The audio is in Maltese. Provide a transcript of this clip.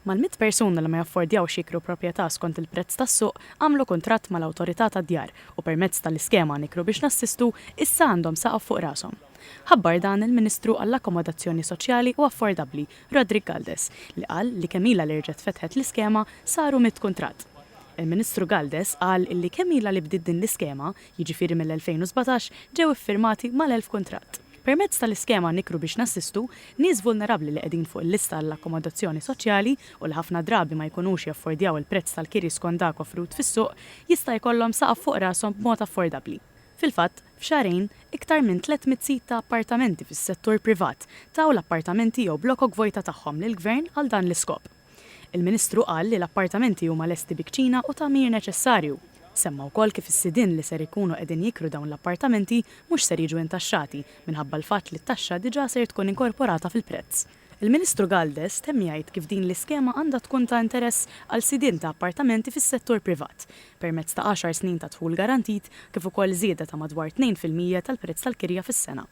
Mal-100 persuna li ma jaffordjawx jikru proprjetà skont il-prezz tas-suq għamlu kuntratt mal-awtorità tad-djar u permezz tal-iskema nikru biex nassistu issa għandhom saqaf fuq rashom. Ħabbar dan il-Ministru għall-Akkomodazzjoni Soċjali u Affordabbli, Rodrik Galdes, li qal li kemm ilha li rġet fetħet l-iskema saru 100 kuntratt. Il-Ministru Galdes qal li kemm ilha li bdiet din l-iskema, jiġifieri mill-2017, ġew iffirmati mal-1000 kuntratt. Permezz tal-iskema nikru biex nassistu nies vulnerabbli li qegħdin fuq il-lista għall-akkomodazzjoni soċjali u li ħafna drabi ma jkunux jaffordjaw il-prezz tal-kiri skont dak offrut fis-suq jista' jkollhom saqaf fuq rashom b'mod affordabbli. Fil-fatt, f'xahrejn iktar minn 300 sit ta' appartamenti fis-settur privat taw l-appartamenti jew blokok vojta tagħhom lill-Gvern għal dan l-iskop. Il-Ministru qal li l-appartamenti huma lesti bikċina u tagħmir neċessarju. Semma wkoll kif is-sidien li ser ikunu qegħdin jikru dawn l-appartamenti mhux ser jiġu intaxxati minħabba l-fatt li t-taxxa diġà ser tkun inkorporata fil-prezz. Il-Ministru Galdes temm jgħid kif din l-iskema għandha tkun ta' interess għal sidien ta' appartamenti fis-settur privat, permezz ta' 10 snin ta' dħul garantit kif ukoll żieda ta' madwar 2% tal-prezz tal-kirja fis-sena.